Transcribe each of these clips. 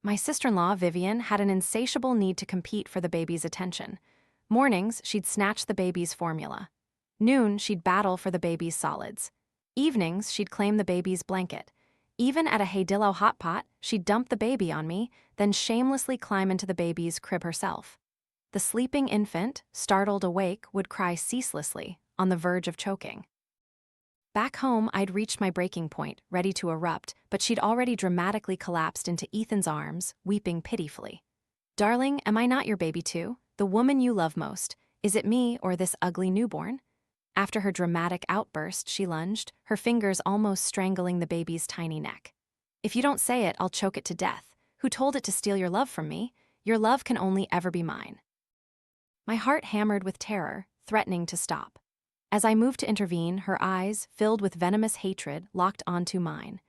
My sister-in-law, Vivian, had an insatiable need to compete for the baby's attention. Mornings, she'd snatch the baby's formula. Noon, she'd battle for the baby's solids. Evenings, she'd claim the baby's blanket. Even at a Heydillo hot pot, she'd dump the baby on me, then shamelessly climb into the baby's crib herself. The sleeping infant, startled awake, would cry ceaselessly, on the verge of choking. Back home, I'd reached my breaking point, ready to erupt, but she'd already dramatically collapsed into Ethan's arms, weeping pitifully. "Darling, am I not your baby too? The woman you love most? Is it me or this ugly newborn?" After her dramatic outburst, she lunged, her fingers almost strangling the baby's tiny neck. "If you don't say it, I'll choke it to death. Who told it to steal your love from me? Your love can only ever be mine." My heart hammered with terror, threatening to stop. As I moved to intervene, her eyes, filled with venomous hatred, locked onto mine.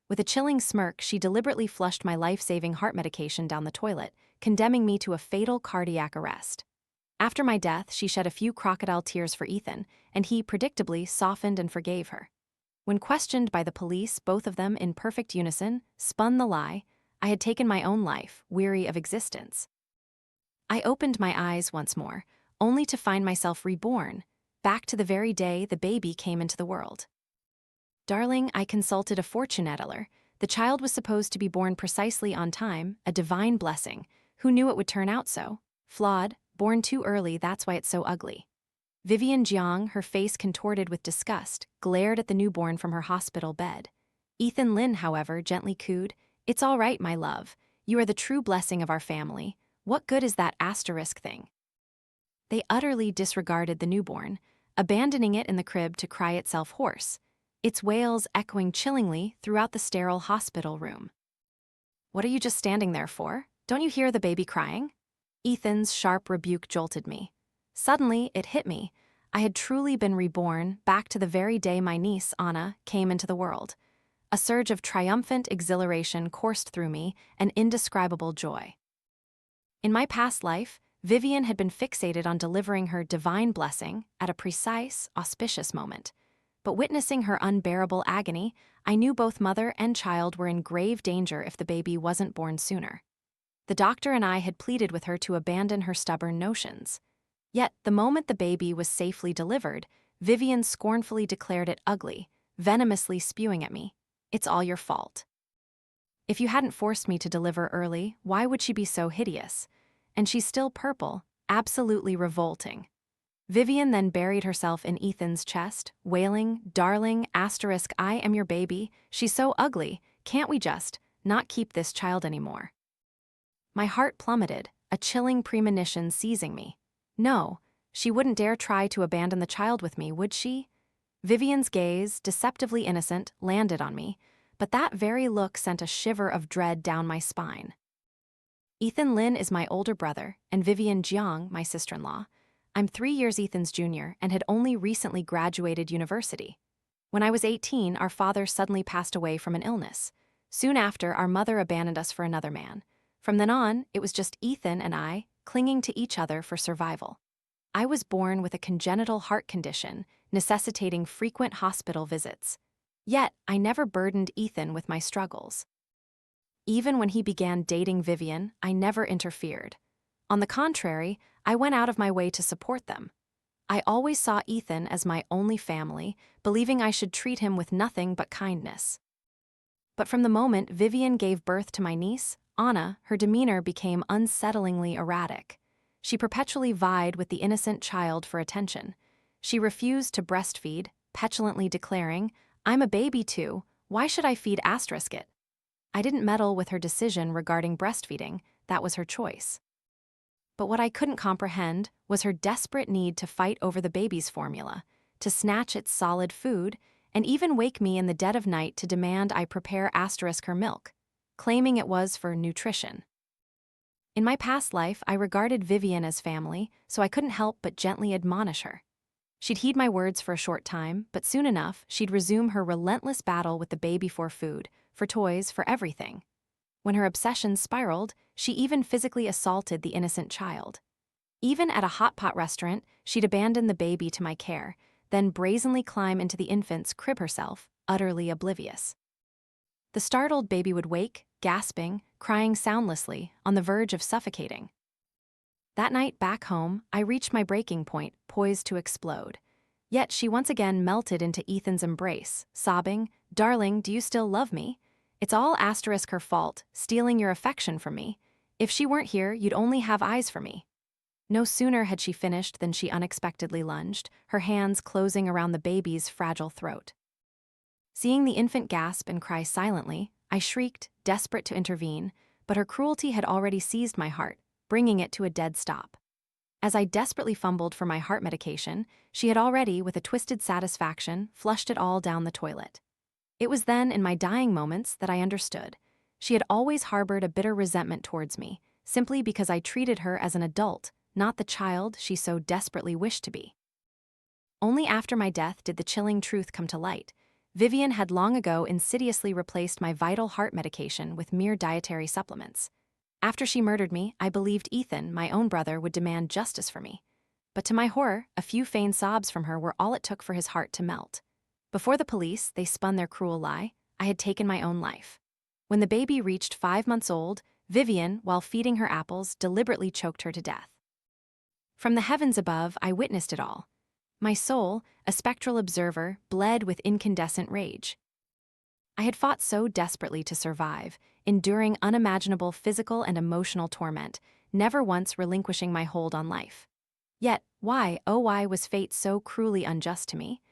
With a chilling smirk, she deliberately flushed my life-saving heart medication down the toilet, condemning me to a fatal cardiac arrest. After my death, she shed a few crocodile tears for Ethan, and he, predictably, softened and forgave her. When questioned by the police, both of them, in perfect unison, spun the lie: I had taken my own life, weary of existence. I opened my eyes once more, only to find myself reborn, back to the very day the baby came into the world. "Darling, I consulted a fortune teller. The child was supposed to be born precisely on time, a divine blessing. Who knew it would turn out so? Flawed, born too early, that's why it's so ugly." Vivian Jiang, her face contorted with disgust, glared at the newborn from her hospital bed. Ethan Lin, however, gently cooed, "It's all right, my love. You are the true blessing of our family. What good is that asterisk thing?" They utterly disregarded the newborn, abandoning it in the crib to cry itself hoarse, its wails echoing chillingly throughout the sterile hospital room. "What are you just standing there for? Don't you hear the baby crying?" Ethan's sharp rebuke jolted me. Suddenly, it hit me. I had truly been reborn, back to the very day my niece, Anna, came into the world. A surge of triumphant exhilaration coursed through me, an indescribable joy. In my past life, Vivian had been fixated on delivering her divine blessing at a precise, auspicious moment. But witnessing her unbearable agony, I knew both mother and child were in grave danger if the baby wasn't born sooner. The doctor and I had pleaded with her to abandon her stubborn notions. Yet, the moment the baby was safely delivered, Vivian scornfully declared it ugly, venomously spewing at me, "It's all your fault. If you hadn't forced me to deliver early, why would she be so hideous? And she's still purple, absolutely revolting." Vivian then buried herself in Ethan's chest, wailing, "Darling, asterisk, I am your baby. She's so ugly. Can't we just not keep this child anymore?" My heart plummeted, a chilling premonition seizing me. No, she wouldn't dare try to abandon the child with me, would she? Vivian's gaze, deceptively innocent, landed on me, but that very look sent a shiver of dread down my spine. Ethan Lin is my older brother, and Vivian Jiang, my sister-in-law. I'm 3 years Ethan's junior and had only recently graduated university. When I was 18, our father suddenly passed away from an illness. Soon after, our mother abandoned us for another man. From then on, it was just Ethan and I, clinging to each other for survival. I was born with a congenital heart condition, necessitating frequent hospital visits. Yet, I never burdened Ethan with my struggles. Even when he began dating Vivian, I never interfered. On the contrary, I went out of my way to support them. I always saw Ethan as my only family, believing I should treat him with nothing but kindness. But from the moment Vivian gave birth to my niece, Anna, her demeanor became unsettlingly erratic. She perpetually vied with the innocent child for attention. She refused to breastfeed, petulantly declaring, "I'm a baby too, why should I feed asterisk it?" I didn't meddle with her decision regarding breastfeeding, that was her choice. But what I couldn't comprehend was her desperate need to fight over the baby's formula, to snatch its solid food, and even wake me in the dead of night to demand I prepare asterisk her milk, claiming it was for nutrition. In my past life, I regarded Vivian as family, so I couldn't help but gently admonish her. She'd heed my words for a short time, but soon enough, she'd resume her relentless battle with the baby for food, for toys, for everything. When her obsession spiraled, she even physically assaulted the innocent child. Even at a hot pot restaurant, she'd abandon the baby to my care, then brazenly climb into the infant's crib herself, utterly oblivious. The startled baby would wake, gasping, crying soundlessly, on the verge of suffocating. That night back home, I reached my breaking point, poised to explode. Yet she once again melted into Ethan's embrace, sobbing, "Darling, do you still love me? It's all asterisk her fault, stealing your affection from me. If she weren't here, you'd only have eyes for me." No sooner had she finished than she unexpectedly lunged, her hands closing around the baby's fragile throat. Seeing the infant gasp and cry silently, I shrieked, desperate to intervene, but her cruelty had already seized my heart, bringing it to a dead stop. As I desperately fumbled for my heart medication, she had already, with a twisted satisfaction, flushed it all down the toilet. It was then, in my dying moments, that I understood. She had always harbored a bitter resentment towards me, simply because I treated her as an adult, not the child she so desperately wished to be. Only after my death did the chilling truth come to light. Vivian had long ago insidiously replaced my vital heart medication with mere dietary supplements. After she murdered me, I believed Ethan, my own brother, would demand justice for me. But to my horror, a few feigned sobs from her were all it took for his heart to melt. Before the police, they spun their cruel lie. I had taken my own life. When the baby reached 5 months old, Vivian, while feeding her apples, deliberately choked her to death. From the heavens above, I witnessed it all. My soul, a spectral observer, bled with incandescent rage. I had fought so desperately to survive, enduring unimaginable physical and emotional torment, never once relinquishing my hold on life. Yet, why, oh why was fate so cruelly unjust to me?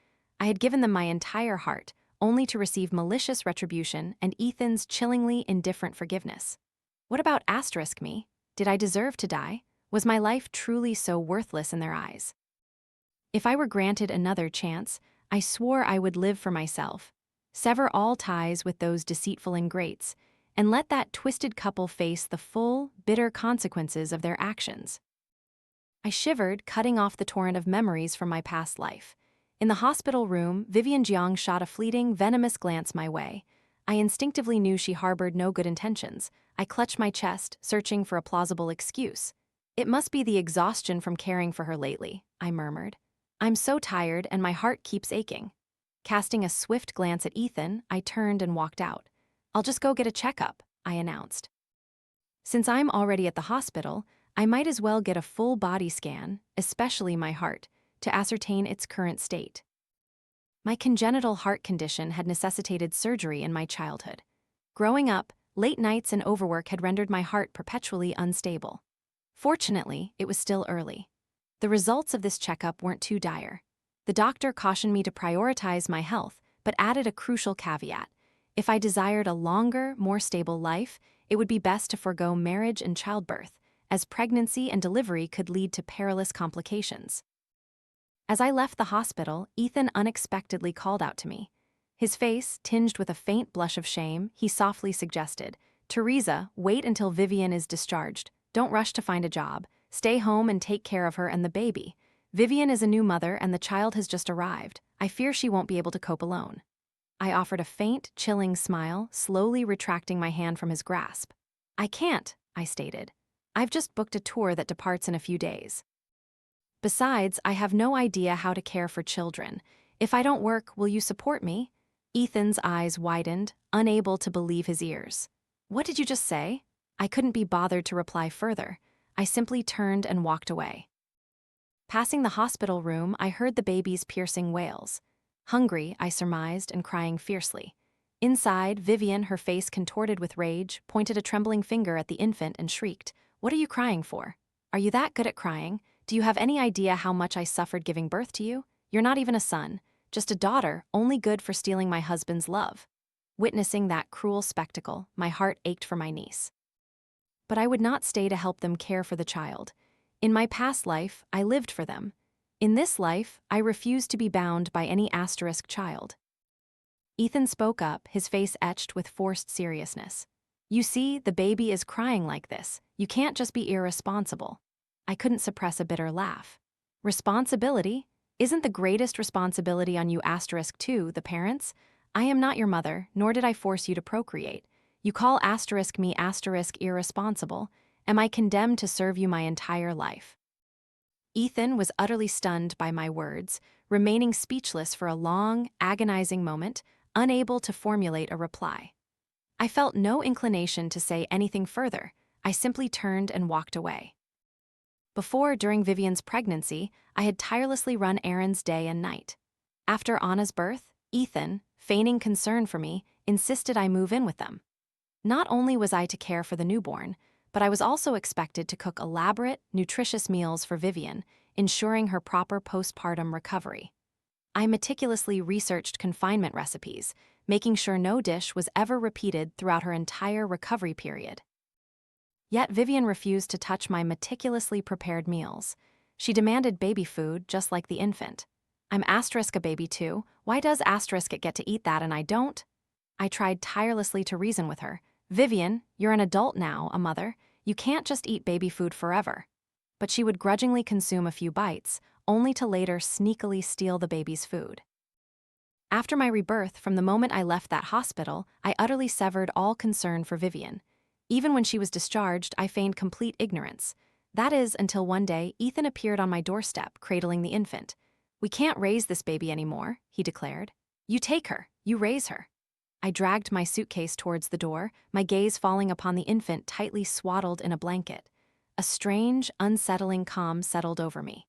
I had given them my entire heart, only to receive malicious retribution and Ethan's chillingly indifferent forgiveness. What about asterisk me? Did I deserve to die? Was my life truly so worthless in their eyes? If I were granted another chance, I swore I would live for myself, sever all ties with those deceitful ingrates, and let that twisted couple face the full, bitter consequences of their actions. I shivered, cutting off the torrent of memories from my past life. In the hospital room, Vivian Jiang shot a fleeting, venomous glance my way. I instinctively knew she harbored no good intentions. I clutched my chest, searching for a plausible excuse. "It must be the exhaustion from caring for her lately," I murmured. "I'm so tired and my heart keeps aching." Casting a swift glance at Ethan, I turned and walked out. "I'll just go get a checkup," I announced. Since I'm already at the hospital, I might as well get a full body scan, especially my heart, to ascertain its current state. My congenital heart condition had necessitated surgery in my childhood. Growing up, late nights and overwork had rendered my heart perpetually unstable. Fortunately, it was still early. The results of this checkup weren't too dire. The doctor cautioned me to prioritize my health, but added a crucial caveat. If I desired a longer, more stable life, it would be best to forego marriage and childbirth, as pregnancy and delivery could lead to perilous complications. As I left the hospital, Ethan unexpectedly called out to me. His face, tinged with a faint blush of shame, he softly suggested, "Teresa, wait until Vivian is discharged. Don't rush to find a job. Stay home and take care of her and the baby. Vivian is a new mother and the child has just arrived. I fear she won't be able to cope alone." I offered a faint, chilling smile, slowly retracting my hand from his grasp. "I can't," I stated. "I've just booked a tour that departs in a few days. Besides, I have no idea how to care for children. If I don't work, will you support me?" Ethan's eyes widened, unable to believe his ears. "What did you just say?" I couldn't be bothered to reply further. I simply turned and walked away. Passing the hospital room, I heard the baby's piercing wails. Hungry, I surmised, and crying fiercely. Inside, Vivian, her face contorted with rage, pointed a trembling finger at the infant and shrieked, "What are you crying for? Are you that good at crying? Do you have any idea how much I suffered giving birth to you? You're not even a son, just a daughter, only good for stealing my husband's love." Witnessing that cruel spectacle, my heart ached for my niece. But I would not stay to help them care for the child. In my past life, I lived for them. In this life, I refused to be bound by any asterisk child. Ethan spoke up, his face etched with forced seriousness. "You see, the baby is crying like this. You can't just be irresponsible." I couldn't suppress a bitter laugh. "Responsibility? Isn't the greatest responsibility on you asterisk too, the parents? I am not your mother, nor did I force you to procreate. You call asterisk me asterisk irresponsible. Am I condemned to serve you my entire life?" Ethan was utterly stunned by my words, remaining speechless for a long, agonizing moment, unable to formulate a reply. I felt no inclination to say anything further. I simply turned and walked away. During Vivian's pregnancy, I had tirelessly run errands day and night. After Anna's birth, Ethan, feigning concern for me, insisted I move in with them. Not only was I to care for the newborn, but I was also expected to cook elaborate, nutritious meals for Vivian, ensuring her proper postpartum recovery. I meticulously researched confinement recipes, making sure no dish was ever repeated throughout her entire recovery period. Yet Vivian refused to touch my meticulously prepared meals. She demanded baby food just like the infant. I'm asterisk a baby too. Why does asterisk it get to eat that and I don't? I tried tirelessly to reason with her. Vivian, you're an adult now, a mother. You can't just eat baby food forever. But she would grudgingly consume a few bites, only to later sneakily steal the baby's food. After my rebirth, from the moment I left that hospital, I utterly severed all concern for Vivian. Even when she was discharged, I feigned complete ignorance. That is, until one day, Ethan appeared on my doorstep, cradling the infant. "We can't raise this baby anymore," he declared. "You take her, you raise her." I dragged my suitcase towards the door, my gaze falling upon the infant tightly swaddled in a blanket. A strange, unsettling calm settled over me.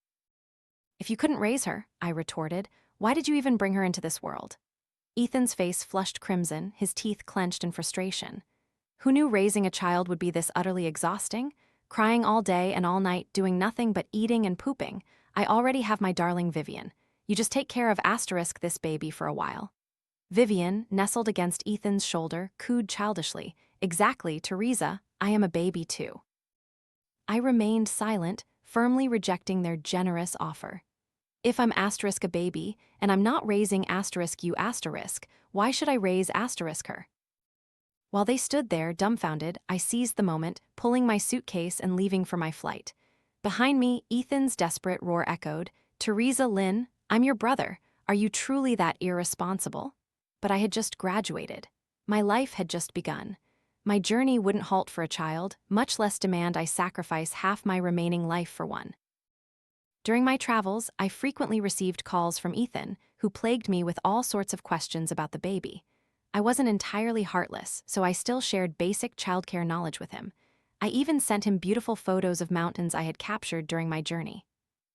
"If you couldn't raise her," I retorted, "why did you even bring her into this world?" Ethan's face flushed crimson, his teeth clenched in frustration. Who knew raising a child would be this utterly exhausting? Crying all day and all night, doing nothing but eating and pooping. I already have my darling Vivian. You just take care of asterisk this baby for a while. Vivian, nestled against Ethan's shoulder, cooed childishly. "Exactly, Teresa, I am a baby too." I remained silent, firmly rejecting their generous offer. If I'm asterisk a baby, and I'm not raising asterisk you asterisk, why should I raise asterisk her? While they stood there, dumbfounded, I seized the moment, pulling my suitcase and leaving for my flight. Behind me, Ethan's desperate roar echoed, "Teresa Lin, I'm your brother. Are you truly that irresponsible?" But I had just graduated. My life had just begun. My journey wouldn't halt for a child, much less demand I sacrifice half my remaining life for one. During my travels, I frequently received calls from Ethan, who plagued me with all sorts of questions about the baby. I wasn't entirely heartless, so I still shared basic childcare knowledge with him. I even sent him beautiful photos of mountains I had captured during my journey.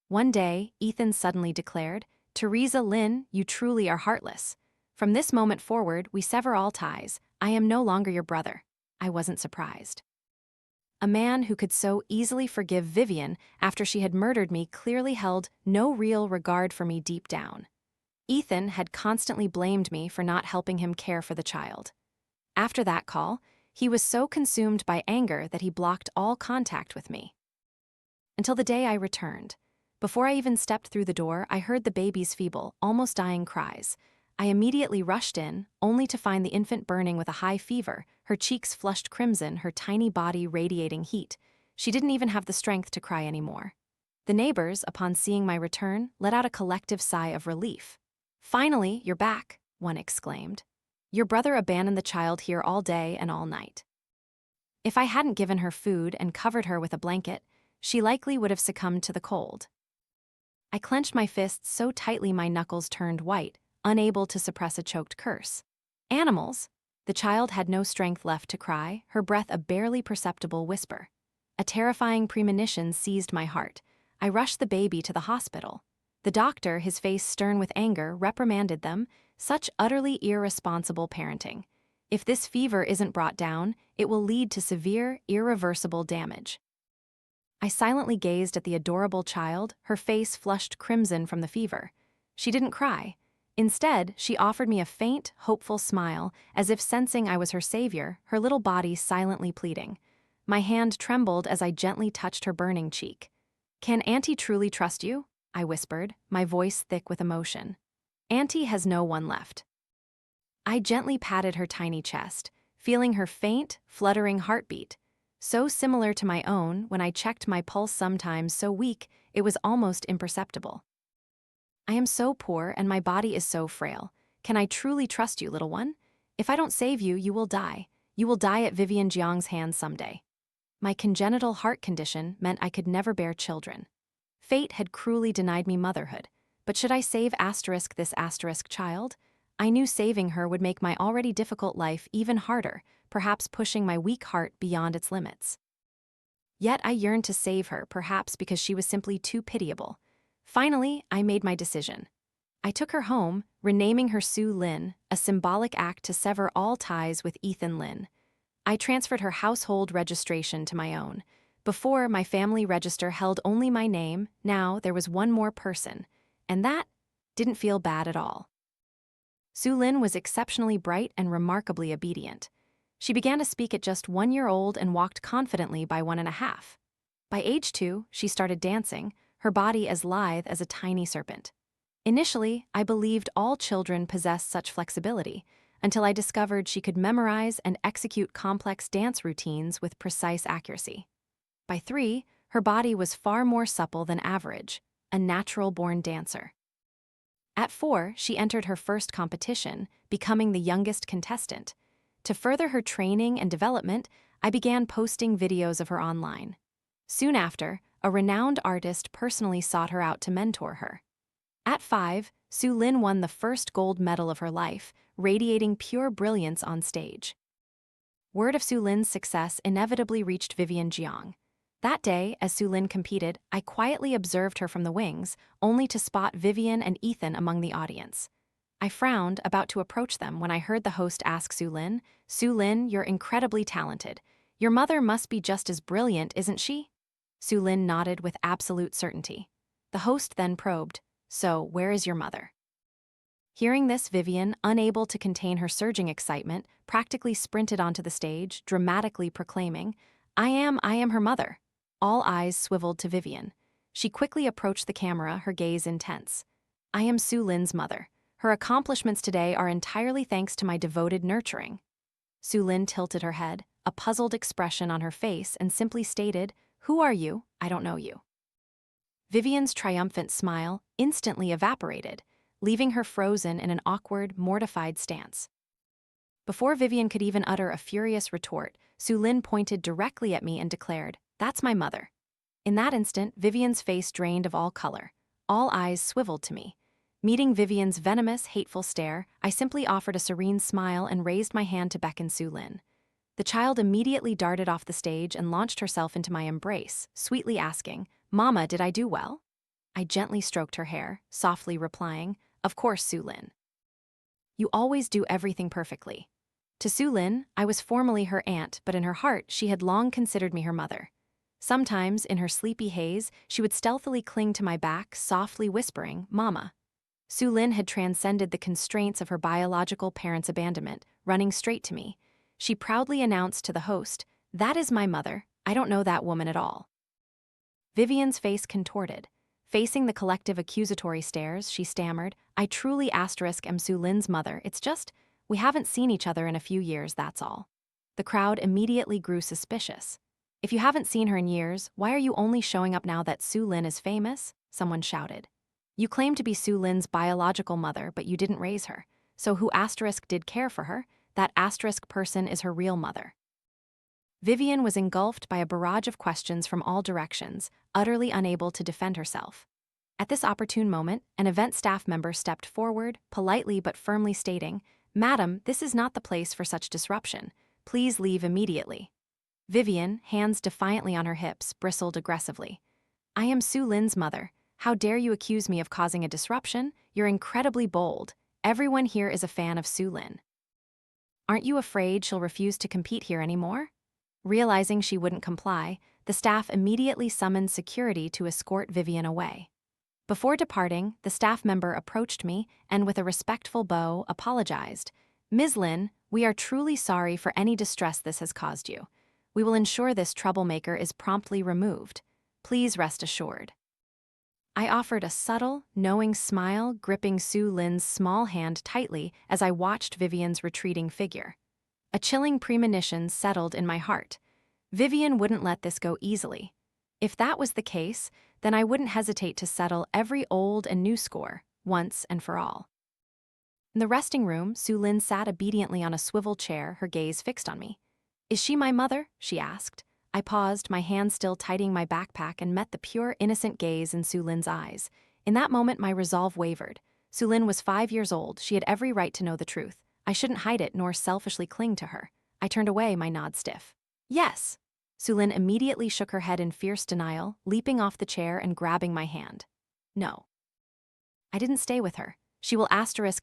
One day, Ethan suddenly declared, "Teresa Lin, you truly are heartless. From this moment forward, we sever all ties. I am no longer your brother." I wasn't surprised. A man who could so easily forgive Vivian after she had murdered me clearly held no real regard for me deep down. Ethan had constantly blamed me for not helping him care for the child. After that call, he was so consumed by anger that he blocked all contact with me. Until the day I returned. Before I even stepped through the door, I heard the baby's feeble, almost dying cries. I immediately rushed in, only to find the infant burning with a high fever, her cheeks flushed crimson, her tiny body radiating heat. She didn't even have the strength to cry anymore. The neighbors, upon seeing my return, let out a collective sigh of relief. "Finally, you're back," one exclaimed. "Your brother abandoned the child here all day and all night." If I hadn't given her food and covered her with a blanket, she likely would have succumbed to the cold. I clenched my fists so tightly my knuckles turned white, unable to suppress a choked curse. "Animals!" The child had no strength left to cry, her breath a barely perceptible whisper. A terrifying premonition seized my heart. I rushed the baby to the hospital. The doctor, his face stern with anger, reprimanded them. Such utterly irresponsible parenting. If this fever isn't brought down, it will lead to severe, irreversible damage. I silently gazed at the adorable child, her face flushed crimson from the fever. She didn't cry. Instead, she offered me a faint, hopeful smile, as if sensing I was her savior, her little body silently pleading. My hand trembled as I gently touched her burning cheek. "Can Auntie truly trust you?" I whispered, my voice thick with emotion. "Auntie has no one left." I gently patted her tiny chest, feeling her faint, fluttering heartbeat. So similar to my own, when I checked my pulse sometimes so weak, it was almost imperceptible. "I am so poor and my body is so frail. Can I truly trust you, little one? If I don't save you, you will die. You will die at Vivian Jiang's hands someday." My congenital heart condition meant I could never bear children. Fate had cruelly denied me motherhood, but should I save this child? I knew saving her would make my already difficult life even harder, perhaps pushing my weak heart beyond its limits. Yet I yearned to save her, perhaps because she was simply too pitiable. Finally, I made my decision. I took her home, renaming her Sue Lin, a symbolic act to sever all ties with Ethan Lin. I transferred her household registration to my own. Before, my family register held only my name. Now there was one more person, and that didn't feel bad at all. Sue Lin was exceptionally bright and remarkably obedient. She began to speak at just 1 year old and walked confidently by 1.5. By age 2, she started dancing, her body as lithe as a tiny serpent. Initially, I believed all children possessed such flexibility, until I discovered she could memorize and execute complex dance routines with precise accuracy. By 3, her body was far more supple than average, a natural-born dancer. At 4, she entered her first competition, becoming the youngest contestant. To further her training and development, I began posting videos of her online. Soon after, a renowned artist personally sought her out to mentor her. At 5, Sue Lin won the first gold medal of her life, radiating pure brilliance on stage. Word of Sue Lin's success inevitably reached Vivian. That day, as Sue Lin competed, I quietly observed her from the wings, only to spot Vivian and Ethan among the audience. I frowned, about to approach them, when I heard the host ask Sue Lin, "Sue Lin, you're incredibly talented. Your mother must be just as brilliant, isn't she?" Sue Lin nodded with absolute certainty. The host then probed, "So, where is your mother?" Hearing this, Vivian, unable to contain her surging excitement, practically sprinted onto the stage, dramatically proclaiming, I am her mother." All eyes swiveled to Vivian. She quickly approached the camera, her gaze intense. "I am Sue Lin's mother. Her accomplishments today are entirely thanks to my devoted nurturing." Sue Lin tilted her head, a puzzled expression on her face, and simply stated, "Who are you? I don't know you." Vivian's triumphant smile instantly evaporated, leaving her frozen in an awkward, mortified stance. Before Vivian could even utter a furious retort, Sue Lin pointed directly at me and declared, "That's my mother." In that instant, Vivian's face drained of all color. All eyes swiveled to me. Meeting Vivian's venomous, hateful stare, I simply offered a serene smile and raised my hand to beckon Sue Lin. The child immediately darted off the stage and launched herself into my embrace, sweetly asking, "Mama, did I do well?" I gently stroked her hair, softly replying, "Of course, Sue Lin. You always do everything perfectly." To Sue Lin, I was formally her aunt, but in her heart, she had long considered me her mother. Sometimes, in her sleepy haze, she would stealthily cling to my back, softly whispering, "Mama." Sue Lin had transcended the constraints of her biological parents' abandonment, running straight to me. She proudly announced to the host, "That is my mother. I don't know that woman at all." Vivian's face contorted. Facing the collective accusatory stares, she stammered, "I truly am Sue Lin's mother. It's just, we haven't seen each other in a few years, that's all." The crowd immediately grew suspicious. "If you haven't seen her in years, why are you only showing up now that Sue Lin is famous?" someone shouted. "You claim to be Sue Lin's biological mother, but you didn't raise her. So who did care for her? That person is her real mother." Vivian was engulfed by a barrage of questions from all directions, utterly unable to defend herself. At this opportune moment, an event staff member stepped forward, politely but firmly stating, "Madam, this is not the place for such disruption. Please leave immediately." Vivian, hands defiantly on her hips, bristled aggressively. "I am Sue Lin's mother. How dare you accuse me of causing a disruption? You're incredibly bold. Everyone here is a fan of Sue Lin. Aren't you afraid she'll refuse to compete here anymore?" Realizing she wouldn't comply, the staff immediately summoned security to escort Vivian away. Before departing, the staff member approached me and, with a respectful bow, apologized. "Ms. Lin, we are truly sorry for any distress this has caused you. We will ensure this troublemaker is promptly removed. Please rest assured." I offered a subtle, knowing smile, gripping Sue Lin's small hand tightly as I watched Vivian's retreating figure. A chilling premonition settled in my heart. Vivian wouldn't let this go easily. If that was the case, then I wouldn't hesitate to settle every old and new score, once and for all. In the resting room, Sue Lin sat obediently on a swivel chair, her gaze fixed on me. "Is she my mother?" she asked. I paused, my hand still tidying my backpack, and met the pure, innocent gaze in Sue Lin's eyes. In that moment, my resolve wavered. Sue Lin was 5 years old. She had every right to know the truth. I shouldn't hide it nor selfishly cling to her. I turned away, my nod stiff. Yes. Sue Lin immediately shook her head in fierce denial, leaping off the chair and grabbing my hand. No. I didn't stay with her. She will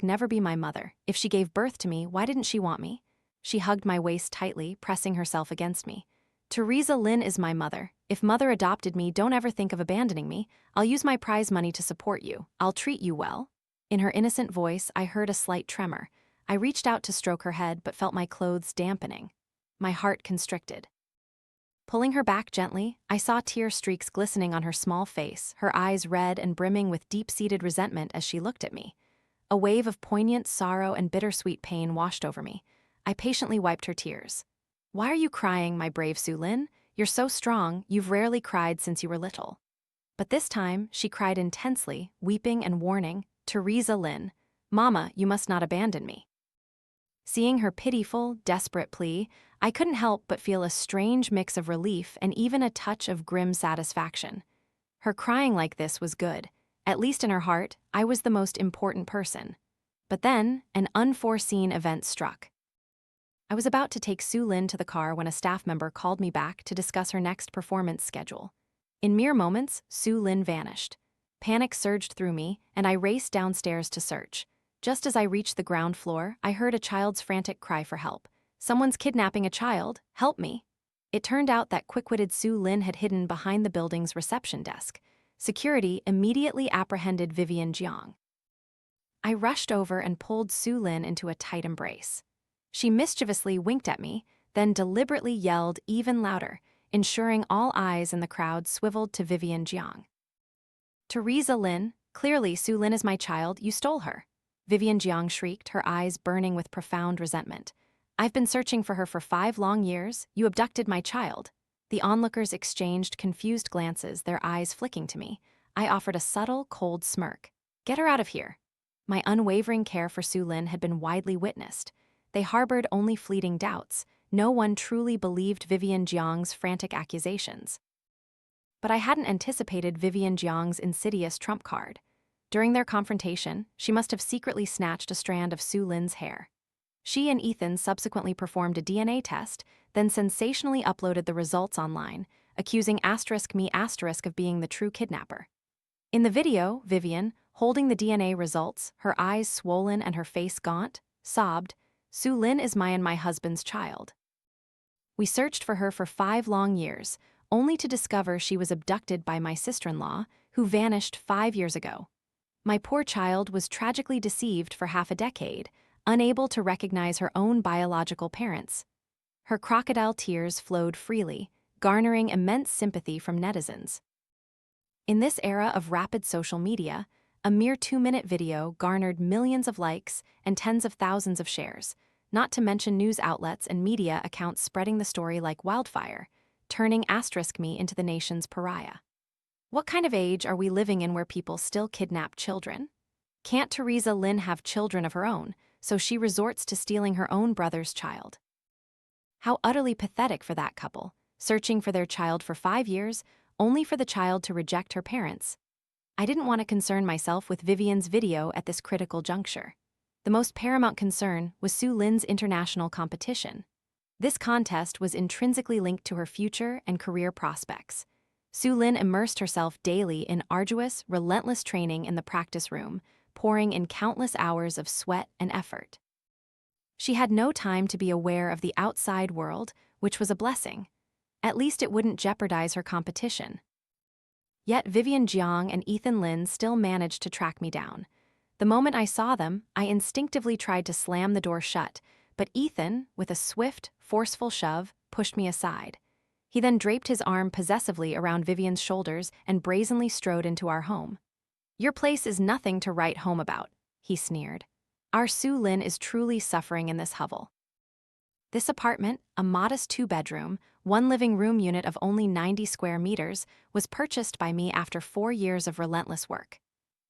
never be my mother. If she gave birth to me, why didn't she want me? She hugged my waist tightly, pressing herself against me. Teresa Lin is my mother. If mother adopted me, don't ever think of abandoning me. I'll use my prize money to support you. I'll treat you well. In her innocent voice, I heard a slight tremor. I reached out to stroke her head but felt my clothes dampening. My heart constricted. Pulling her back gently, I saw tear streaks glistening on her small face, her eyes red and brimming with deep-seated resentment as she looked at me. A wave of poignant sorrow and bittersweet pain washed over me. I patiently wiped her tears. Why are you crying, my brave Sue Lin? You're so strong, you've rarely cried since you were little. But this time, she cried intensely, weeping and warning, Teresa Lin, Mama, you must not abandon me. Seeing her pitiful, desperate plea, I couldn't help but feel a strange mix of relief and even a touch of grim satisfaction. Her crying like this was good. At least in her heart, I was the most important person. But then, an unforeseen event struck. I was about to take Sue Lin to the car when a staff member called me back to discuss her next performance schedule. In mere moments, Sue Lin vanished. Panic surged through me, and I raced downstairs to search. Just as I reached the ground floor, I heard a child's frantic cry for help. Someone's kidnapping a child, help me. It turned out that quick-witted Sue Lin had hidden behind the building's reception desk. Security immediately apprehended Vivian Jiang. I rushed over and pulled Sue Lin into a tight embrace. She mischievously winked at me, then deliberately yelled even louder, ensuring all eyes in the crowd swiveled to Vivian Jiang. Teresa Lin, clearly Sue Lin is my child, you stole her. Vivian Jiang shrieked, her eyes burning with profound resentment. I've been searching for her for 5 long years, you abducted my child. The onlookers exchanged confused glances, their eyes flicking to me. I offered a subtle, cold smirk. Get her out of here. My unwavering care for Sue Lin had been widely witnessed. They harbored only fleeting doubts. No one truly believed Vivian Jiang's frantic accusations. But I hadn't anticipated Vivian Jiang's insidious trump card. During their confrontation, she must have secretly snatched a strand of Sue Lin's hair. She and Ethan subsequently performed a DNA test, then sensationally uploaded the results online, accusing *me* of being the true kidnapper. In the video, Vivian, holding the DNA results, her eyes swollen and her face gaunt, sobbed, Sue Lin is my and my husband's child. We searched for her for 5 long years, only to discover she was abducted by my sister-in-law, who vanished 5 years ago. My poor child was tragically deceived for half a decade, unable to recognize her own biological parents. Her crocodile tears flowed freely, garnering immense sympathy from netizens. In this era of rapid social media, a mere 2-minute video garnered millions of likes and tens of thousands of shares, not to mention news outlets and media accounts spreading the story like wildfire, turning *me into the nation's pariah. What kind of age are we living in where people still kidnap children? Can't Teresa Lin have children of her own, so she resorts to stealing her own brother's child? How utterly pathetic for that couple, searching for their child for 5 years, only for the child to reject her parents. I didn't want to concern myself with Vivian's video at this critical juncture. The most paramount concern was Sue Lin's international competition. This contest was intrinsically linked to her future and career prospects. Sue Lin immersed herself daily in arduous, relentless training in the practice room, pouring in countless hours of sweat and effort. She had no time to be aware of the outside world, which was a blessing. At least it wouldn't jeopardize her competition. Yet Vivian Jiang and Ethan Lin still managed to track me down. The moment I saw them, I instinctively tried to slam the door shut, but Ethan, with a swift, forceful shove, pushed me aside. He then draped his arm possessively around Vivian's shoulders and brazenly strode into our home. Your place is nothing to write home about, he sneered. Our Sue Lin is truly suffering in this hovel. This apartment, a modest 2-bedroom, 1 living room unit of only 90 square meters, was purchased by me after 4 years of relentless work.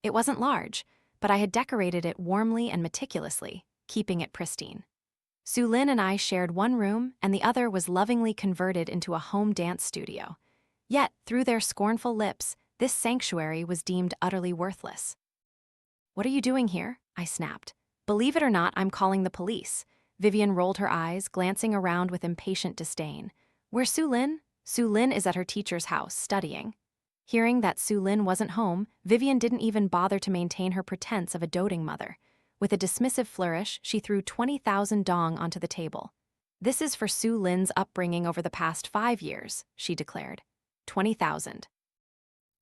It wasn't large, but I had decorated it warmly and meticulously, keeping it pristine. Sue Lin and I shared 1 room, and the other was lovingly converted into a home dance studio. Yet, through their scornful lips, this sanctuary was deemed utterly worthless. What are you doing here? I snapped. Believe it or not, I'm calling the police. Vivian rolled her eyes, glancing around with impatient disdain. Where's Sue Lin? Sue Lin is at her teacher's house, studying. Hearing that Sue Lin wasn't home, Vivian didn't even bother to maintain her pretense of a doting mother. With a dismissive flourish, she threw 20,000 dong onto the table. This is for Sue Lin's upbringing over the past 5 years, she declared. 20,000.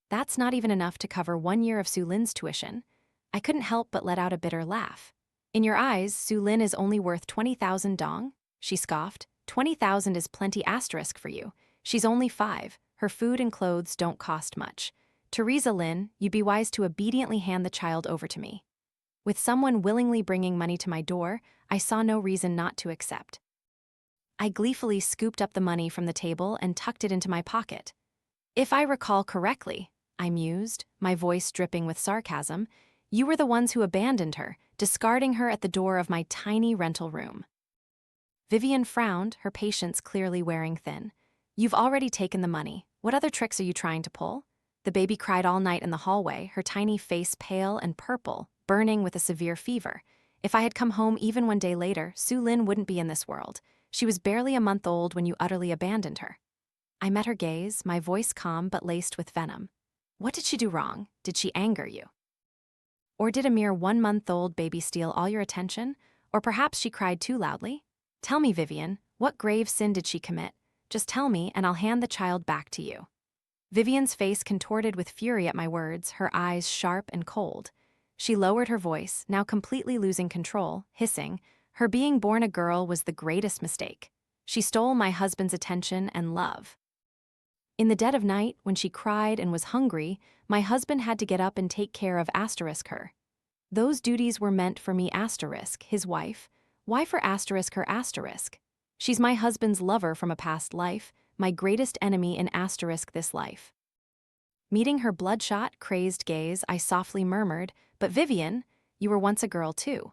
That's not even enough to cover 1 year of Sue Lin's tuition. I couldn't help but let out a bitter laugh. In your eyes, Sue Lin is only worth 20,000 dong? She scoffed. 20,000 is plenty asterisk for you. She's only 5. Her food and clothes don't cost much. Teresa Lin, you'd be wise to obediently hand the child over to me. With someone willingly bringing money to my door, I saw no reason not to accept. I gleefully scooped up the money from the table and tucked it into my pocket. If I recall correctly, I mused, my voice dripping with sarcasm, you were the ones who abandoned her, discarding her at the door of my tiny rental room. Vivian frowned, her patience clearly wearing thin. You've already taken the money. What other tricks are you trying to pull? The baby cried all night in the hallway, her tiny face pale and purple, burning with a severe fever. If I had come home even 1 day later, Sue Lin wouldn't be in this world. She was barely a month old when you utterly abandoned her. I met her gaze, my voice calm but laced with venom. What did she do wrong? Did she anger you? Or did a mere 1-month-old baby steal all your attention? Or perhaps she cried too loudly? Tell me, Vivian, what grave sin did she commit? Just tell me, and I'll hand the child back to you. Vivian's face contorted with fury at my words, her eyes sharp and cold. She lowered her voice, now completely losing control, hissing, her being born a girl was the greatest mistake. She stole my husband's attention and love. In the dead of night, when she cried and was hungry, my husband had to get up and take care of her. Those duties were meant for me his wife. Why for her? She's my husband's lover from a past life, my greatest enemy in this life. Meeting her bloodshot, crazed gaze, I softly murmured, but Vivian, you were once a girl too.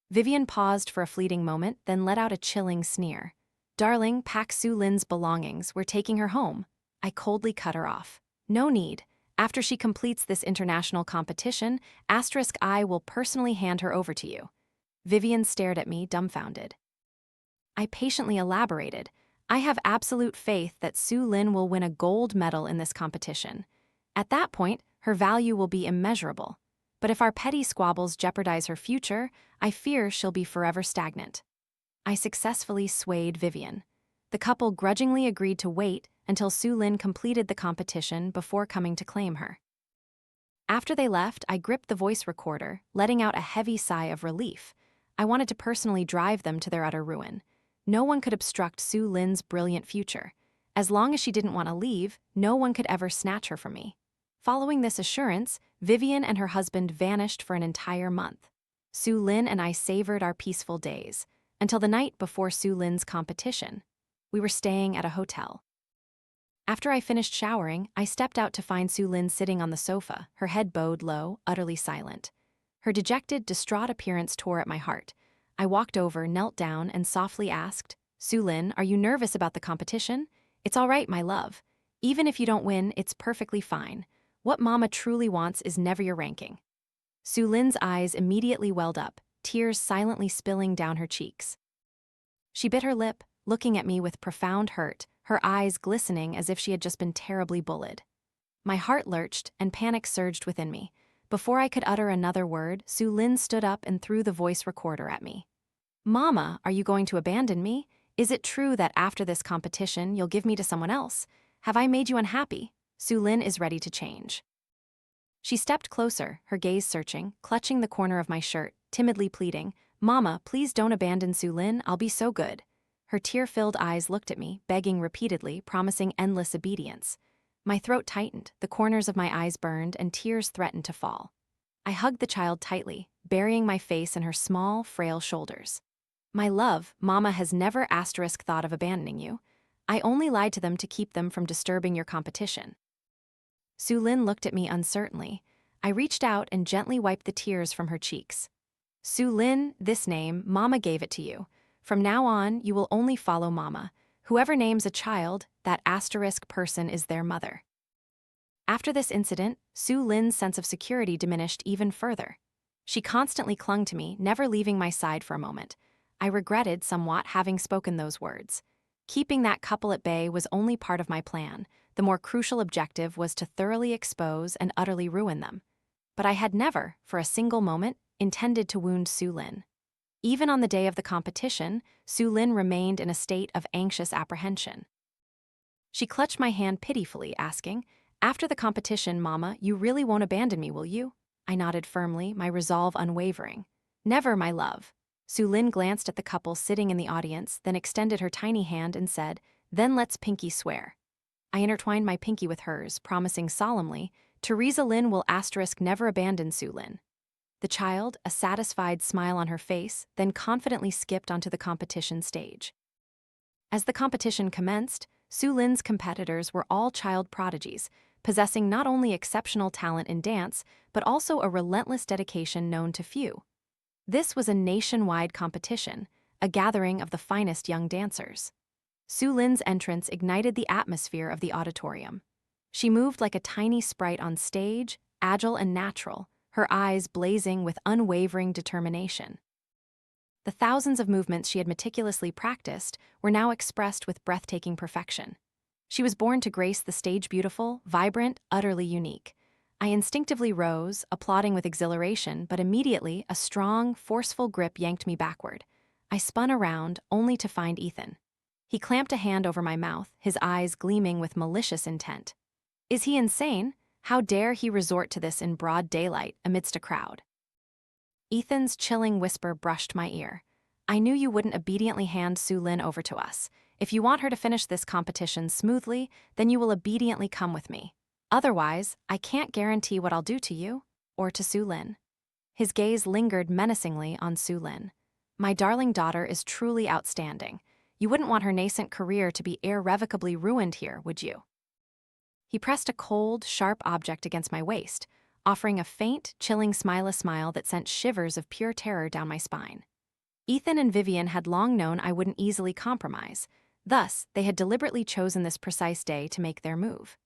Vivian paused for a fleeting moment, then let out a chilling sneer. Darling, pack Sue Lin's belongings, we're taking her home. I coldly cut her off. No need. After she completes this international competition, I will personally hand her over to you. Vivian stared at me, dumbfounded. I patiently elaborated. I have absolute faith that Sue Lin will win a gold medal in this competition. At that point, her value will be immeasurable. But if our petty squabbles jeopardize her future, I fear she'll be forever stagnant. I successfully swayed Vivian. The couple grudgingly agreed to wait until Sue Lin completed the competition before coming to claim her. After they left, I gripped the voice recorder, letting out a heavy sigh of relief. I wanted to personally drive them to their utter ruin. No one could obstruct Sue Lin's brilliant future. As long as she didn't want to leave, no one could ever snatch her from me. Following this assurance, Vivian and her husband vanished for an entire month. Sue Lin and I savored our peaceful days, until the night before Sue Lin's competition. We were staying at a hotel. After I finished showering, I stepped out to find Sue Lin sitting on the sofa, her head bowed low, utterly silent. Her dejected, distraught appearance tore at my heart. I walked over, knelt down, and softly asked, Sue Lin, are you nervous about the competition? It's all right, my love. Even if you don't win, it's perfectly fine. What Mama truly wants is never your ranking. Sue Lin's eyes immediately welled up, tears silently spilling down her cheeks. She bit her lip, looking at me with profound hurt, her eyes glistening as if she had just been terribly bullied. My heart lurched, and panic surged within me. Before I could utter another word, Sue Lin stood up and threw the voice recorder at me. Mama, are you going to abandon me? Is it true that after this competition you'll give me to someone else? Have I made you unhappy? Sue Lin is ready to change. She stepped closer, her gaze searching, clutching the corner of my shirt, timidly pleading, Mama, please don't abandon Sue Lin, I'll be so good. Her tear-filled eyes looked at me, begging repeatedly, promising endless obedience. My throat tightened, the corners of my eyes burned, and tears threatened to fall. I hugged the child tightly, burying my face in her small, frail shoulders. My love, Mama has never thought of abandoning you. I only lied to them to keep them from disturbing your competition. Sue Lin looked at me uncertainly. I reached out and gently wiped the tears from her cheeks. Sue Lin, this name, Mama gave it to you. From now on, you will only follow Mama. Whoever names a child, that person is their mother. After this incident, Sue Lin's sense of security diminished even further. She constantly clung to me, never leaving my side for a moment. I regretted somewhat having spoken those words. Keeping that couple at bay was only part of my plan. The more crucial objective was to thoroughly expose and utterly ruin them. But I had never, for a single moment, intended to wound Sue Lin. Even on the day of the competition, Sue Lin remained in a state of anxious apprehension. She clutched my hand pitifully, asking, "After the competition, Mama, you really won't abandon me, will you?" I nodded firmly, my resolve unwavering. "Never, my love." Sue Lin glanced at the couple sitting in the audience, then extended her tiny hand and said, "Then let's pinky swear." I intertwined my pinky with hers, promising solemnly, "Teresa Lin will never abandon Sue Lin." The child, a satisfied smile on her face, then confidently skipped onto the competition stage. As the competition commenced, Sue Lin's competitors were all child prodigies, possessing not only exceptional talent in dance, but also a relentless dedication known to few. This was a nationwide competition, a gathering of the finest young dancers. Sue Lin's entrance ignited the atmosphere of the auditorium. She moved like a tiny sprite on stage, agile and natural, her eyes blazing with unwavering determination. The thousands of movements she had meticulously practiced were now expressed with breathtaking perfection. She was born to grace the stage beautiful, vibrant, utterly unique. I instinctively rose, applauding with exhilaration, but immediately a strong, forceful grip yanked me backward. I spun around, only to find Ethan. He clamped a hand over my mouth, his eyes gleaming with malicious intent. Is he insane? How dare he resort to this in broad daylight, amidst a crowd? Ethan's chilling whisper brushed my ear. "I knew you wouldn't obediently hand Sue Lin over to us. If you want her to finish this competition smoothly, then you will obediently come with me. Otherwise, I can't guarantee what I'll do to you, or to Sue Lin." His gaze lingered menacingly on Sue Lin. "My darling daughter is truly outstanding. You wouldn't want her nascent career to be irrevocably ruined here, would you?" He pressed a cold, sharp object against my waist, offering a faint, chilling smile that sent shivers of pure terror down my spine. Ethan and Vivian had long known I wouldn't easily compromise. Thus, they had deliberately chosen this precise day to make their move.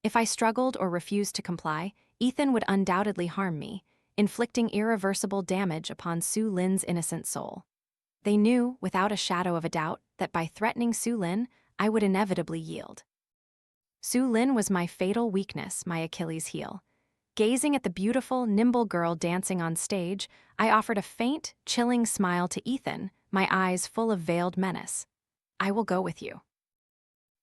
If I struggled or refused to comply, Ethan would undoubtedly harm me, inflicting irreversible damage upon Sue Lin's innocent soul. They knew, without a shadow of a doubt, that by threatening Sue Lin, I would inevitably yield. Sue Lin was my fatal weakness, my Achilles heel. Gazing at the beautiful, nimble girl dancing on stage, I offered a faint, chilling smile to Ethan, my eyes full of veiled menace. "I will go with you."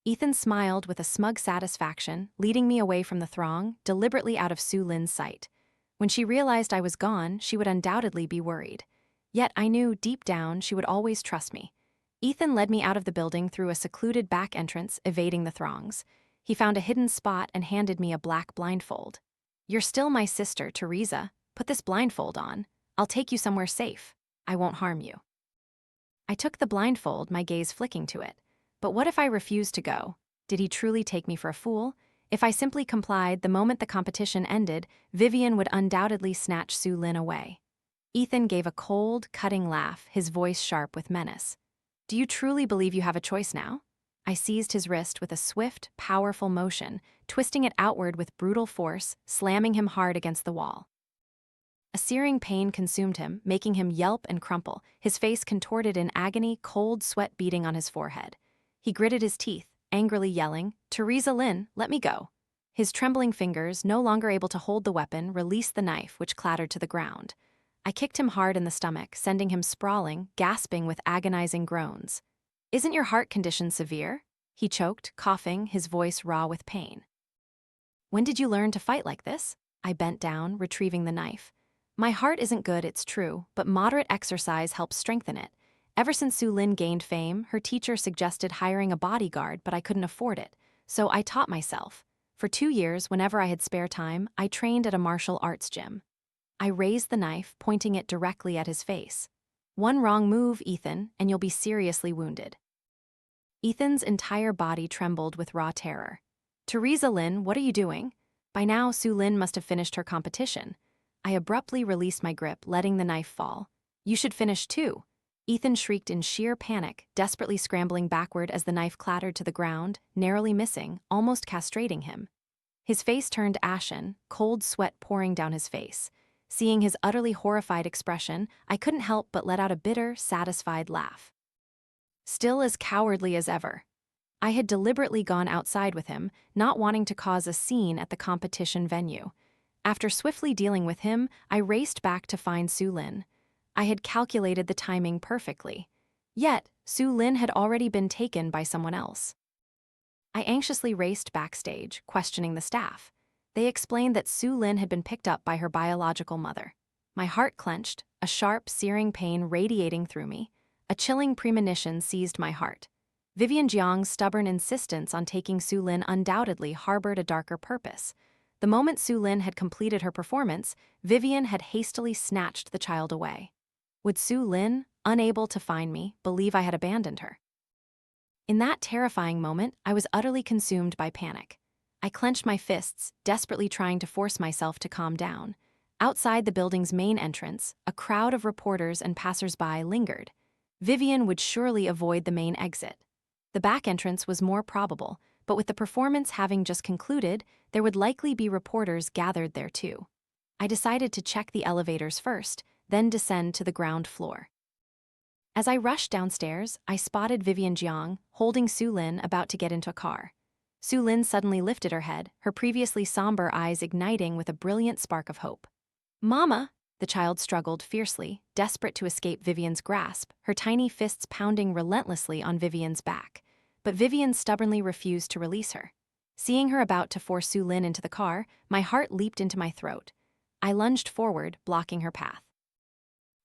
Ethan smiled with a smug satisfaction, leading me away from the throng, deliberately out of Sue Lin's sight. When she realized I was gone, she would undoubtedly be worried. Yet I knew, deep down, she would always trust me. Ethan led me out of the building through a secluded back entrance, evading the throngs. He found a hidden spot and handed me a black blindfold. "You're still my sister, Teresa. Put this blindfold on. I'll take you somewhere safe. I won't harm you." I took the blindfold, my gaze flicking to it. But what if I refused to go? Did he truly take me for a fool? If I simply complied, the moment the competition ended, Vivian would undoubtedly snatch Sue Lin away. Ethan gave a cold, cutting laugh, his voice sharp with menace. "Do you truly believe you have a choice now?" I seized his wrist with a swift, powerful motion, twisting it outward with brutal force, slamming him hard against the wall. A searing pain consumed him, making him yelp and crumple, his face contorted in agony, cold sweat beading on his forehead. He gritted his teeth, angrily yelling, "Teresa Lin, let me go." His trembling fingers, no longer able to hold the weapon, released the knife, which clattered to the ground. I kicked him hard in the stomach, sending him sprawling, gasping with agonizing groans. "Isn't your heart condition severe?" He choked, coughing, his voice raw with pain. "When did you learn to fight like this?" I bent down, retrieving the knife. "My heart isn't good, it's true, but moderate exercise helps strengthen it. Ever since Sue Lin gained fame, her teacher suggested hiring a bodyguard, but I couldn't afford it, so I taught myself. For 2 years, whenever I had spare time, I trained at a martial arts gym." I raised the knife, pointing it directly at his face. "One wrong move, Ethan, and you'll be seriously wounded." Ethan's entire body trembled with raw terror. "Teresa Lin, what are you doing?" By now, Sue Lin must have finished her competition. I abruptly released my grip, letting the knife fall. "You should finish too." Ethan shrieked in sheer panic, desperately scrambling backward as the knife clattered to the ground, narrowly missing, almost castrating him. His face turned ashen, cold sweat pouring down his face. Seeing his utterly horrified expression, I couldn't help but let out a bitter, satisfied laugh. Still as cowardly as ever. I had deliberately gone outside with him, not wanting to cause a scene at the competition venue. After swiftly dealing with him, I raced back to find Sue Lin. I had calculated the timing perfectly. Yet, Sue Lin had already been taken by someone else. I anxiously raced backstage, questioning the staff. They explained that Sue Lin had been picked up by her biological mother. My heart clenched, a sharp, searing pain radiating through me. A chilling premonition seized my heart. Vivian Jiang's stubborn insistence on taking Sue Lin undoubtedly harbored a darker purpose. The moment Sue Lin had completed her performance, Vivian had hastily snatched the child away. Would Sue Lin, unable to find me, believe I had abandoned her? In that terrifying moment, I was utterly consumed by panic. I clenched my fists, desperately trying to force myself to calm down. Outside the building's main entrance, a crowd of reporters and passers-by lingered. Vivian would surely avoid the main exit. The back entrance was more probable, but with the performance having just concluded, there would likely be reporters gathered there too. I decided to check the elevators first, then descend to the ground floor. As I rushed downstairs, I spotted Vivian Jiang, holding Sue Lin, about to get into a car. Sue Lin suddenly lifted her head, her previously somber eyes igniting with a brilliant spark of hope. "Mama!" The child struggled fiercely, desperate to escape Vivian's grasp, her tiny fists pounding relentlessly on Vivian's back. But Vivian stubbornly refused to release her. Seeing her about to force Sue Lin into the car, my heart leaped into my throat. I lunged forward, blocking her path.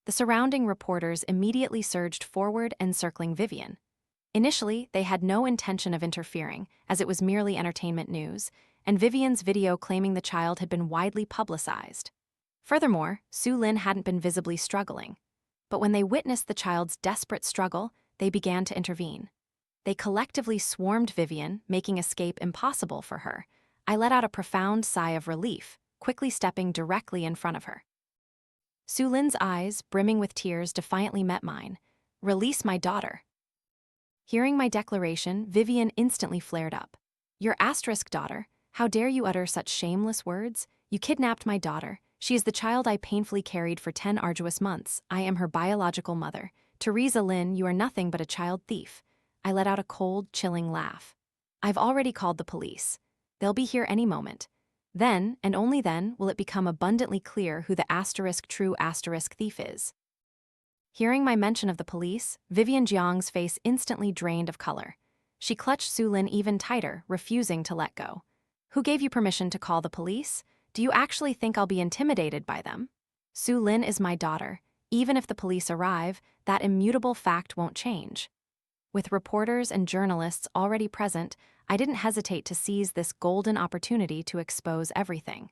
The surrounding reporters immediately surged forward, encircling Vivian. Initially, they had no intention of interfering, as it was merely entertainment news, and Vivian's video claiming the child had been widely publicized. Furthermore, Sue Lin hadn't been visibly struggling. But when they witnessed the child's desperate struggle, they began to intervene. They collectively swarmed Vivian, making escape impossible for her. I let out a profound sigh of relief, quickly stepping directly in front of her. Sue Lin's eyes, brimming with tears, defiantly met mine. "Release my daughter." Hearing my declaration, Vivian instantly flared up. "Your asterisk daughter, how dare you utter such shameless words? You kidnapped my daughter. She is the child I painfully carried for 10 arduous months. I am her biological mother. Teresa Lin, you are nothing but a child thief." I let out a cold, chilling laugh. "I've already called the police. They'll be here any moment. Then, and only then, will it become abundantly clear who the true thief is." Hearing my mention of the police, Vivian Jiang's face instantly drained of color. She clutched Sue Lin even tighter, refusing to let go. "Who gave you permission to call the police? Do you actually think I'll be intimidated by them? Sue Lin is my daughter. Even if the police arrive, that immutable fact won't change." With reporters and journalists already present, I didn't hesitate to seize this golden opportunity to expose everything.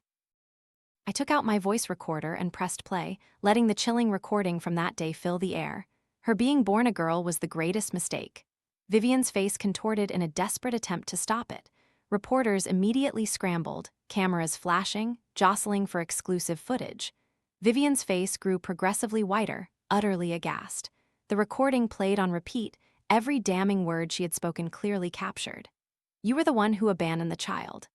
I took out my voice recorder and pressed play, letting the chilling recording from that day fill the air. Her being born a girl was the greatest mistake. Vivian's face contorted in a desperate attempt to stop it. Reporters immediately scrambled, cameras flashing, jostling for exclusive footage. Vivian's face grew progressively whiter, utterly aghast. The recording played on repeat, every damning word she had spoken clearly captured. "You were the one who abandoned the child.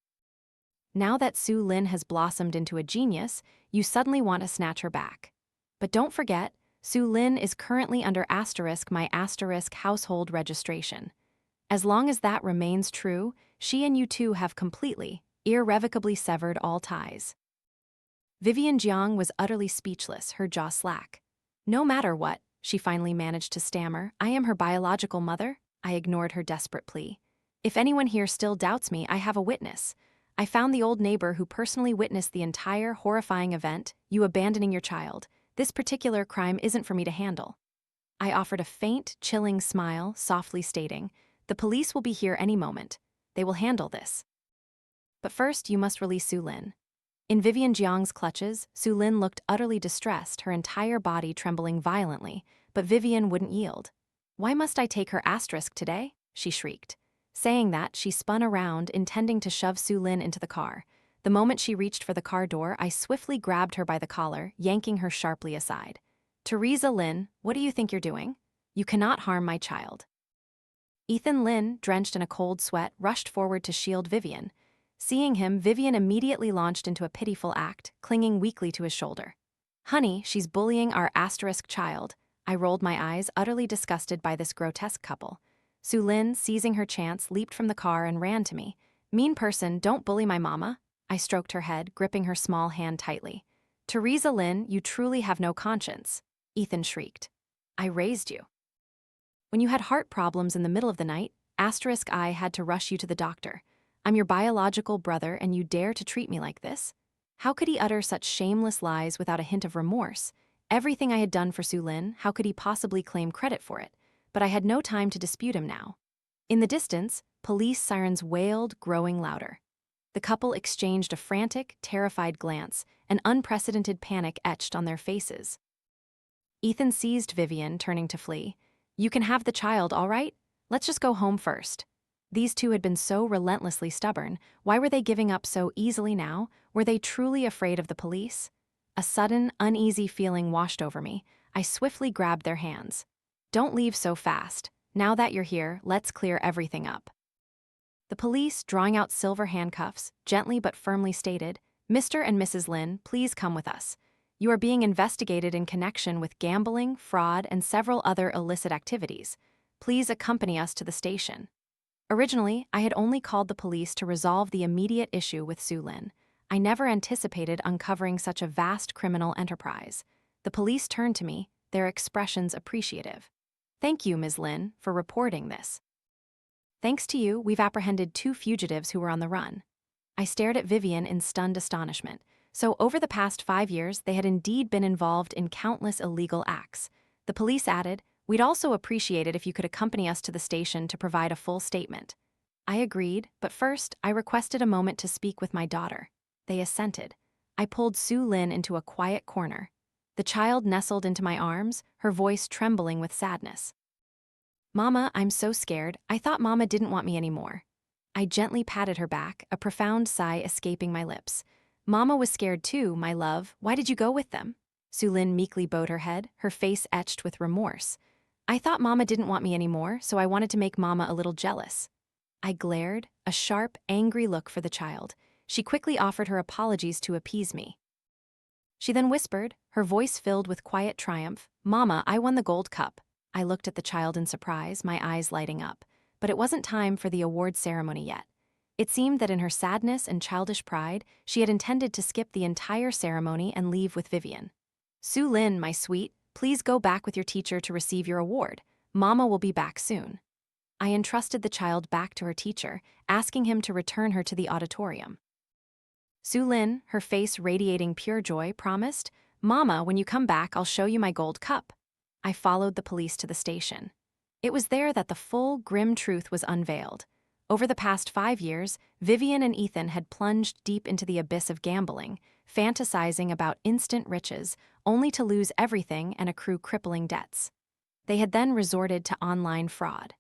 Now that Sue Lin has blossomed into a genius, you suddenly want to snatch her back. But don't forget, Sue Lin is currently under my household registration. As long as that remains true, she and you two have completely, irrevocably severed all ties." Vivian Jiang was utterly speechless, her jaw slack. "No matter what," she finally managed to stammer, "I am her biological mother." I ignored her desperate plea. "If anyone here still doubts me, I have a witness. I found the old neighbor who personally witnessed the entire horrifying event, you abandoning your child. This particular crime isn't for me to handle." I offered a faint, chilling smile, softly stating, "The police will be here any moment. They will handle this. But first, you must release Sue Lin." In Vivian Jiang's clutches, Sue Lin looked utterly distressed, her entire body trembling violently, but Vivian wouldn't yield. "Why must I take her asterisk today?" she shrieked. Saying that, she spun around, intending to shove Sue Lin into the car. The moment she reached for the car door, I swiftly grabbed her by the collar, yanking her sharply aside. "Teresa Lin, what do you think you're doing? You cannot harm my child." Ethan Lin, drenched in a cold sweat, rushed forward to shield Vivian. Seeing him, Vivian immediately launched into a pitiful act, clinging weakly to his shoulder. Honey, she's bullying our asterisk child. I rolled my eyes, utterly disgusted by this grotesque couple. Sue Lin, seizing her chance, leaped from the car and ran to me. Mean person, don't bully my mama. I stroked her head, gripping her small hand tightly. Teresa Lin, you truly have no conscience. Ethan shrieked. I raised you. When you had heart problems in the middle of the night, asterisk I had to rush you to the doctor. I'm your biological brother and you dare to treat me like this? How could he utter such shameless lies without a hint of remorse? Everything I had done for Sue Lin, how could he possibly claim credit for it? But I had no time to dispute him now. In the distance, police sirens wailed, growing louder. The couple exchanged a frantic, terrified glance, an unprecedented panic etched on their faces. Ethan seized Vivian, turning to flee. You can have the child, all right? Let's just go home first. These two had been so relentlessly stubborn. Why were they giving up so easily now? Were they truly afraid of the police? A sudden, uneasy feeling washed over me. I swiftly grabbed their hands. Don't leave so fast. Now that you're here, let's clear everything up. The police, drawing out silver handcuffs, gently but firmly stated, Mr. and Mrs. Lin, please come with us. You are being investigated in connection with gambling, fraud, and several other illicit activities. Please accompany us to the station. Originally, I had only called the police to resolve the immediate issue with Sue Lin. I never anticipated uncovering such a vast criminal enterprise. The police turned to me, their expressions appreciative. Thank you, Ms. Lin, for reporting this. Thanks to you, we've apprehended 2 fugitives who were on the run. I stared at Vivian in stunned astonishment. So over the past 5 years, they had indeed been involved in countless illegal acts. The police added, we'd also appreciate it if you could accompany us to the station to provide a full statement. I agreed, but first, I requested a moment to speak with my daughter. They assented. I pulled Sue Lin into a quiet corner. The child nestled into my arms, her voice trembling with sadness. Mama, I'm so scared. I thought Mama didn't want me anymore. I gently patted her back, a profound sigh escaping my lips. Mama was scared too, my love. Why did you go with them? Sue Lin meekly bowed her head, her face etched with remorse. I thought Mama didn't want me anymore, so I wanted to make Mama a little jealous. I glared, a sharp, angry look for the child. She quickly offered her apologies to appease me. She then whispered, her voice filled with quiet triumph, Mama, I won the gold cup. I looked at the child in surprise, my eyes lighting up. But it wasn't time for the award ceremony yet. It seemed that in her sadness and childish pride, she had intended to skip the entire ceremony and leave with Vivian. Sue Lin, my sweet, please go back with your teacher to receive your award. Mama will be back soon. I entrusted the child back to her teacher, asking him to return her to the auditorium. Sue Lin, her face radiating pure joy, promised, Mama, when you come back, I'll show you my gold cup. I followed the police to the station. It was there that the full, grim truth was unveiled. Over the past 5 years, Vivian and Ethan had plunged deep into the abyss of gambling, fantasizing about instant riches, only to lose everything and accrue crippling debts. They had then resorted to online fraud.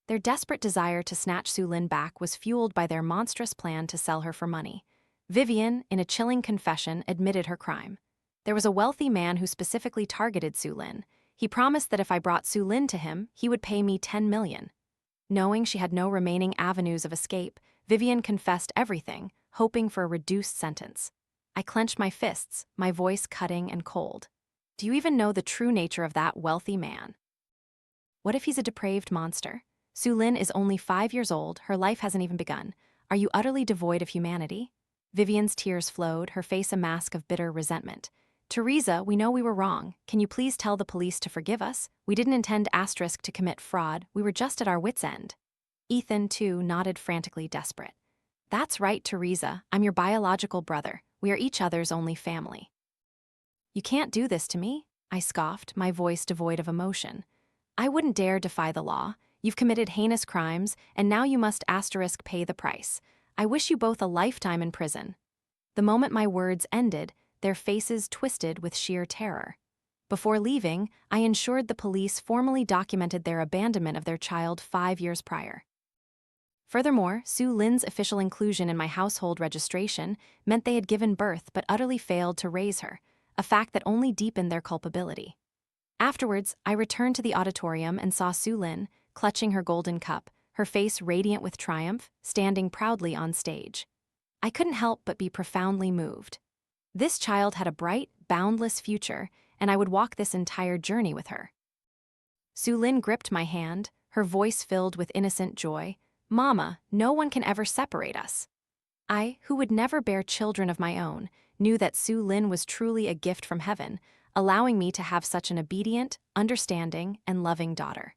Their desperate desire to snatch Sue Lin back was fueled by their monstrous plan to sell her for money. Vivian, in a chilling confession, admitted her crime. There was a wealthy man who specifically targeted Sue Lin. He promised that if I brought Sue Lin to him, he would pay me $10 million. Knowing she had no remaining avenues of escape, Vivian confessed everything, hoping for a reduced sentence. I clenched my fists, my voice cutting and cold. Do you even know the true nature of that wealthy man? What if he's a depraved monster? Sue Lin is only 5 years old, her life hasn't even begun. Are you utterly devoid of humanity? Vivian's tears flowed, her face a mask of bitter resentment. Teresa, we know we were wrong. Can you please tell the police to forgive us? We didn't intend asterisk to commit fraud. We were just at our wits' end. Ethan, too, nodded frantically desperate. That's right, Teresa. I'm your biological brother. We are each other's only family. You can't do this to me, I scoffed, my voice devoid of emotion. I wouldn't dare defy the law. You've committed heinous crimes, and now you must asterisk pay the price. I wish you both a lifetime in prison. The moment my words ended, their faces twisted with sheer terror. Before leaving, I ensured the police formally documented their abandonment of their child 5 years prior. Furthermore, Sue Lin's official inclusion in my household registration meant they had given birth but utterly failed to raise her, a fact that only deepened their culpability. Afterwards, I returned to the auditorium and saw Sue Lin, clutching her golden cup, her face radiant with triumph, standing proudly on stage. I couldn't help but be profoundly moved. This child had a bright, boundless future, and I would walk this entire journey with her. Sue Lin gripped my hand, her voice filled with innocent joy. Mama, no one can ever separate us. I, who would never bear children of my own, knew that Sue Lin was truly a gift from heaven, allowing me to have such an obedient, understanding, and loving daughter.